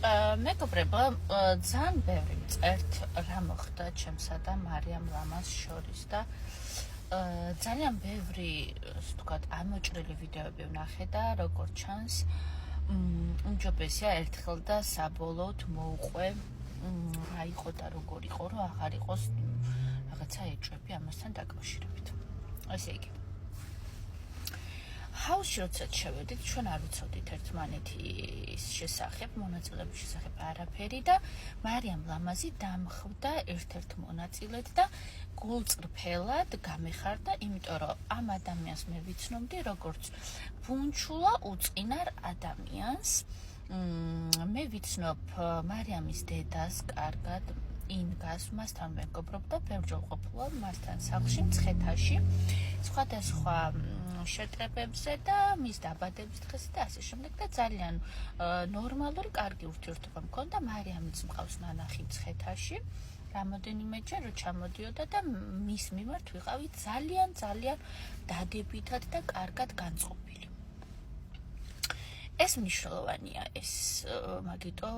მეგობრებო, ძალიან ბევრი წერთ რა მოხდა ჩემსა და მარიამ ლამას შორის და ძალიან ბევრი, ასე ვთქვათ, ამოჭრილი ვიდეოები ვნახე და როგორც ჩანს, უმჯობესია ერთხელ და საბოლოოდ მოუყვე რა იყო და როგორ იყო, რომ აღარ იყოს რაღაცა ეჭვები ამასთან დაკავშირებით. ესე იგი ჰაუსში როცა შევედით, ჩვენ არ ვიცოდით ერთმანეთის შესახებ, მონაწილეების შესახებ არაფერი და მარიამ ლამაზი დამხვდა ერთ-ერთ მონაწილედ და გულწრფელად გამეხარდა, იმიტომ რომ ამ ადამიანს მე ვიცნობდი როგორც ბუნჩულა უწყინარ ადამიანს. მე ვიცნობ მარიამის დედას კარგად, ინგას, მასთან მეგობრობდა, ბევრჯერ ყოფილა მასთან სახლში, მცხეთაში, სხვადასხვა შეტრებებზე და მის დაბადების დღეზე და ასე შემდეგ და ძალიან ნორმალური, კარგი ურთიერთობა მქონდა. მარიამიც მყავს ნანახი მცხეთაში, რამოდენიმეჯერ რო ჩამოდიოდა და მის მიმართ ვიყავი ძალიან დადებითად და კარგად განწყობილი. ეს მნიშვნელოვანია, ეს მაგიტო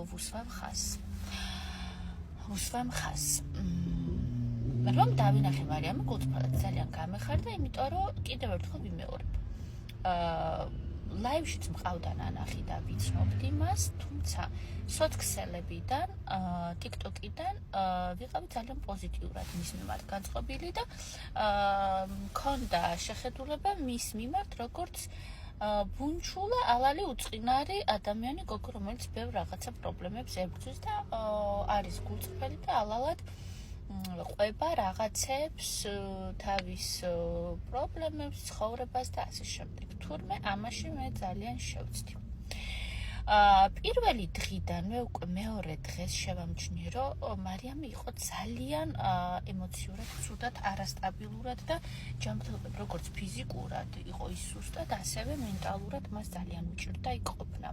ვუსვამ ხას. რომ დავინახე მარიამი გულწრფელად ძალიან გამეხარდა, იმიტომ რომ კიდევ ერთხელ ვიმეორებ. ლაივშიც მყავდა ნანახი და ვიცნობდი მას, თუმცა სოციქსელებიდან, TikTok-იდან ვიყავი ძალიან პოზიტიურად მის მიმართ განწყობილი და მქონდა შეხედულება მის მიმართ, როგორც ბუნჩულა ალალი უწყინარი ადამიანი გოგო, რომელიც ბევრ რაღაცა პრობლემებს ებრძვის და არის გულწრფელი და ალალად ყვება რაღაცებს, თავის პრობლემებს, ცხოვრებას და ასე შემდეგ. თურმე ამაში მე ძალიან შევწდი. პირველი დღიდან მე უკვე მეორე დღეს შევამჩნიე, რომ მარიამი იყო ძალიან ემოციურად, ცუდად, არასტაბილურად და ჯანმრთელობად, როგორც ფიზიკურად იყო ის სუსტად, ასევე მენტალურად მას ძალიან უჭირდა იქ ყოფნა.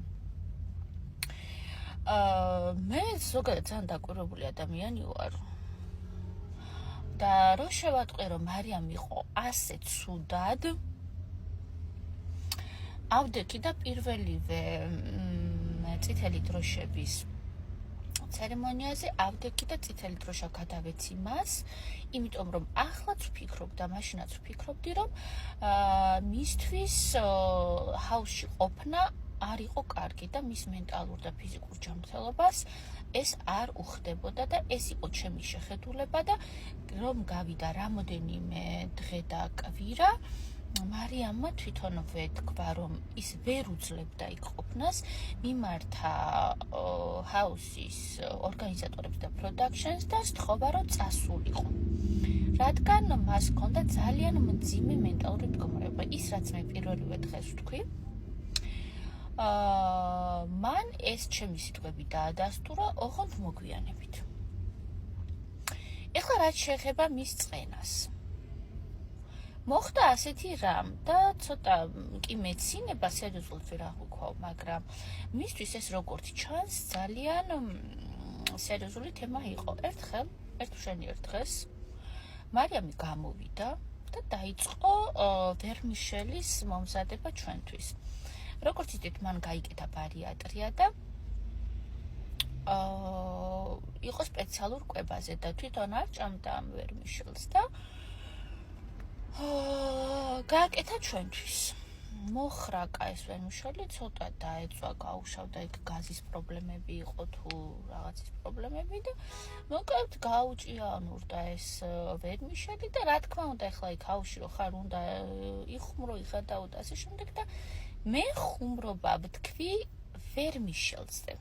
მე ზოგადად ძალიან დაკვირვებული ადამიანი ვარ. და რო შევატყვე, რომ მარიამი იყო ასე ცუდად, ავდექი და პირველივე წითელი დროშების ცერემონიაზე ავდექი და წითელი დროშა გადავეცი მას, იმიტომ რომ ახლაც ვფიქრობ და მაშინაც ვფიქრობდი, რომ მისთვის ჰაუსში ყოფნა არ იყო კარგი და მის მენტალურ და ფიზიკურ ჯანმრთელობას ეს არ უხდებოდა და ეს იყო ჩემი შეხედულება და რომ გავიდა რამოდენიმე დღე და კვირა, მარიამმა თვითონვე თქვა, რომ ის ვერ უძლებდა იქ ყოფნას, მიმართა ჰაუსის ორგანიზატორებს და პროდაქშენს და სთხოვა, რომ წასულიყო. რადგან მას ჰქონდა ძალიან მძიმე მენტალური მდგომარეობა, ის რაც მე პირველივე დღეს ვთქვი, მან ეს ჩემი სიტყვები დაადასტურა, ოღონდ მოგვიანებით. ეხლა რაც შეეხება მის წყენას. მოხდა ასეთი რამ და ცოტა კი მეცინება სერიოზულად ვერ აღვიქვავ, მაგრამ მისთვის ეს როგორც ჩანს ძალიან სერიოზული თემა იყო. ერთმშენიერ დღეს მარიამი გამოვიდა და დაიწყო ვერმიშელის მომზადება ჩვენთვის. როგორც იცით, მან გაიკეთა ბარიატრია და იყო სპეციალურ კვებაზე და თვითონ არ ჭამდა ამ ვერმიშელს და გააკეთა ჩვენთვის. მოხრაკა ეს ვერმიშელი, ცოტა დაეწვა, გაუშავდა, იქ გაზის პრობლემები იყო თუ რაღაცის პრობლემები და მოკლედ გაუჭიანურდა ეს ვერმიშელი და რა თქმა უნდა, ეხლა იქ ჰაუსში რო ხარ, უნდა იხუმრო, იხადაო და ასე შემდეგ და მე ხუმრობა ვთქვი ვერმიშელზე,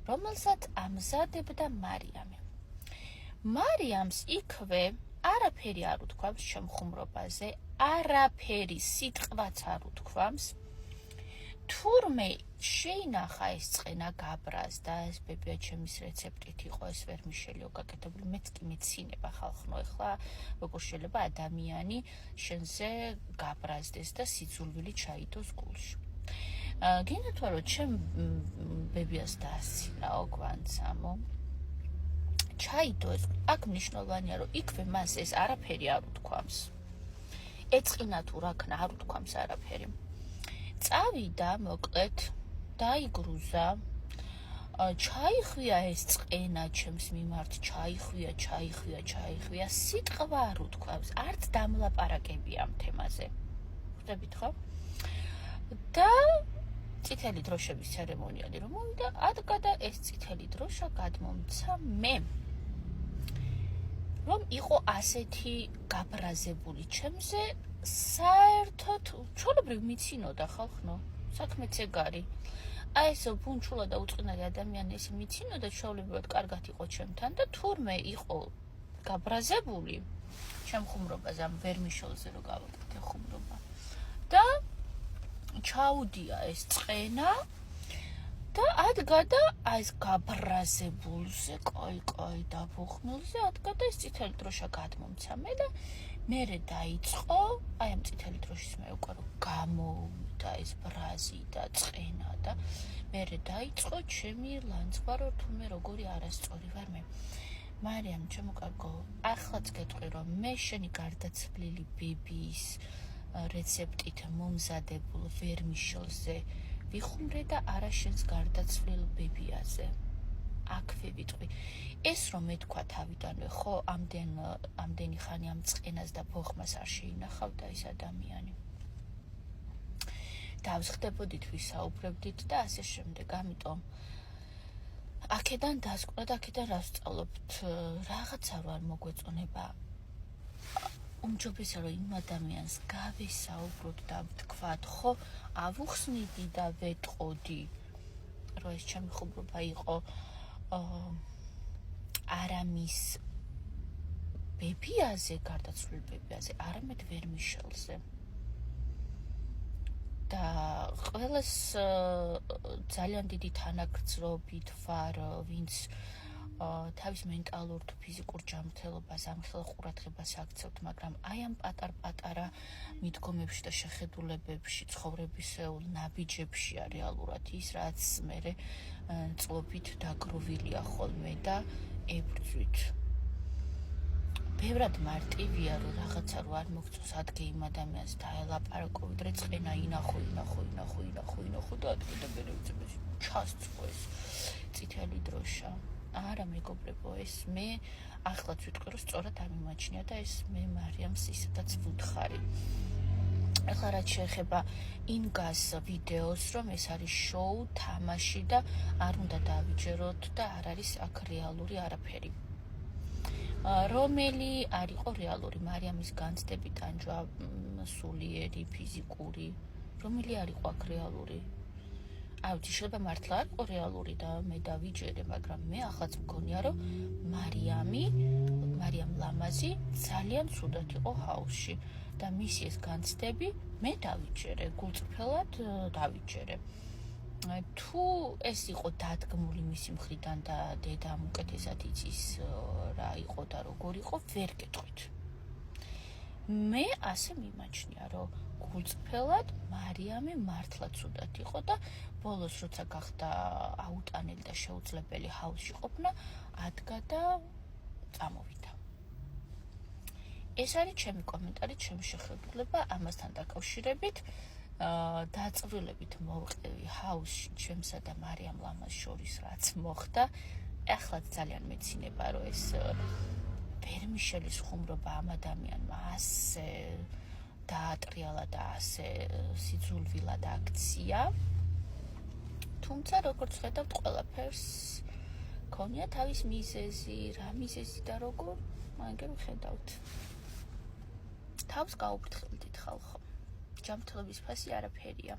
რომელსაც ამზადებდა მარიამი. მარიამს იქვე არაფერი არ უთქვამს ჩემ ხუმრობაზე, არაფერი სიტყვაც არ უთქვამს. თურმე შეინახა ეს წყენა გაბრას და ეს ბებია ჩემის რეცეპტით იყო ეს ვერმიშელი გაკეთებული, მეც კი მეცინება ხალხნო, ეხლა როგორ შეიძლება ადამიანი შენზე გაბრაზდეს და სიძულვილი ჩაიდოს გულში. გინდათ რომ ჩემ ბებიას დაასცინაო გვანცამო. ჩაიდო ეს, აქ მნიშვნელოვანია, რომ იქვე მას ეს არაფერი არ უთქვამს. ეწყინა თუ რა ქნა, არ უთქვამს არაფერი. წავიდა მოკლედ დაიგრუზა, ჩაიხვია ეს წყენა ჩემს მიმართ, ჩაიხვია, სიტყვა არ უთქვამს, არც დამლაპარაკები ამ თემაზე. ხვდებით ხო? და წითელი დროშების ცერემონიალი რომ მოვიდა, ადგადა ეს წითელი დროშა გადმომცა მე. რომ იყო ასეთი გაბრაზებული ჩემზე, საერთოდ ჩვეულებრივ მიცინოდა ხალხო, საქმეც ეგარი. აი ეს ბუნჩულა და უწყინარი ადამიანი ეს მიცინოდა, ჩვეულებრივად კარგად იყო ჩემთან და თურმე იყო გაბრაზებული ჩემ ხუმრობაზე, ამ ვერმიშოლზე რო გავაკეთე ხუმრობა. და ჩაუდია ეს წყენა და ადგადა აი ეს გაბრაზებულზე, კოი დაბუხმულზე, ადგადა ეს წითელი დროშა გადმომცა მე და მერე დაიწყო, აი ამ წითელი დროშის მე უკვე რომ გამოვიდა ეს ბრაზი და წყენა და მერე დაიწყო ჩემი ლანძღვარო თუმე როგორი არასწორი ვარ მე. მარიამ, ჩემო კარგო, ახლაც გეტყვი რომ მე შენი გარდაცვლილი ბებიის რეცეპტით მომზადებულ ვერმიშოლზე ვიხუმრე და არა შენს გარდაცვლილ ბებიაზე. აქვე ვიტყვი. ეს რომ მეთქვა თავიდანვე, ხო, ამდენი ხანი ამ წყენას და ბოხმას არ შეინახავდა ეს ადამიანი. დავსხდებოდით, ვისაუბრებდით და ასე შემდეგ, ამიტომ აქედან დასკვნა და აქედან რა ვსწავლობთ, რაღაცა არ მოგვეწონება. უმჯობესია რომ იმ ადამიანს გავესაუბროთ და ვთქვათ, ხო, ავუხსნიდი და ვეტყოდი, რომ ეს ჩემი ხუმრობა იყო არამის ბებიაზე, გარდაცვლილ ბებიაზე, არამედ ვერმიშელზე. და ყველას ძალიან დიდი თანაგრძნობით ვარ, ვინც თავის მენტალურ თუ ფიზიკურ ჯანმრთელობას, ამხელა ყურადღებას აქცევთ, მაგრამ აი ამ პატარ-პატარა მიდგომებში და შეხედულებებში, ცხოვრებისეულ ნაბიჯებშია რეალურად ის, რაც მერე წლობით დაგროვილია ხოლმე და ებრძვით. ბევრად მარტივია, რომ რაღაცა რო არ მოგწონს, ადგე იმ ადამიანს დაელაპარაკო, ვიდრე წყენა ინახო და ადგე და მერე უწევს ჩასწო ეს წითელი დროშა. არა მეგობრებო, ეს მე ახლაც ვიტყვი, რომ სწორად ამიმაჩნია და ეს მე მარიამს ისედაც ვუთხარი. ახლა რაც შეეხება ინგას ვიდეოს, რომ ეს არის შოუ, თამაში და არ უნდა დავიჯეროთ და არ არის აქ რეალური არაფერი. რომელი არ იყო რეალური მარიამის განცდები, ტანჯვა, სულიერი, ფიზიკური, რომელი არ იყო აქ რეალური? აუცი შეიძლება მართლა არ იყო რეალური და მე დავიჯერე, მაგრამ მე ახაც მგონია, რომ მარიამ ლამაზი ძალიან ცუდად იყო ჰაუსში და მისი ეს განცდები მე დავიჯერე, გულწრფელად დავიჯერე. თუ ეს იყო დადგმული მისი მხრიდან და დედამ უკეთესად იცის რა იყო და როგორ იყო, ვერ გეტყვით. მე ასე მიმაჩნია, რომ გულწრფელად მარიამი მართლა ცუდად იყო და ბოლოს როცა გახდა აუტანელი და შეუძლებელი ჰაუსში ყოფნა, ადგა და წამოვიდა. ეს არის ჩემი კომენტარი, ჩემი შეხედულება ამასთან დაკავშირებით. დაწვრილებით მოვყევი ჰაუსში ჩემსა და მარიამ ლამაზ შორის რაც მოხდა. ახლაც ძალიან მეცინება, რომ ეს ვერმიშელის ხუმრობა ამ ადამიანმა ასე დაატრიალა და ასე სიძულვილად აქცია. თუმცა როგორც ხედავთ, ყველაფერს ქონია თავის მიზეზი, რა მიზეზი და როგორ, მაგერ ხედავთ. თავს გაუფრთხილდით ხალხო. ჯანმრთელობის ფასი არაფერია.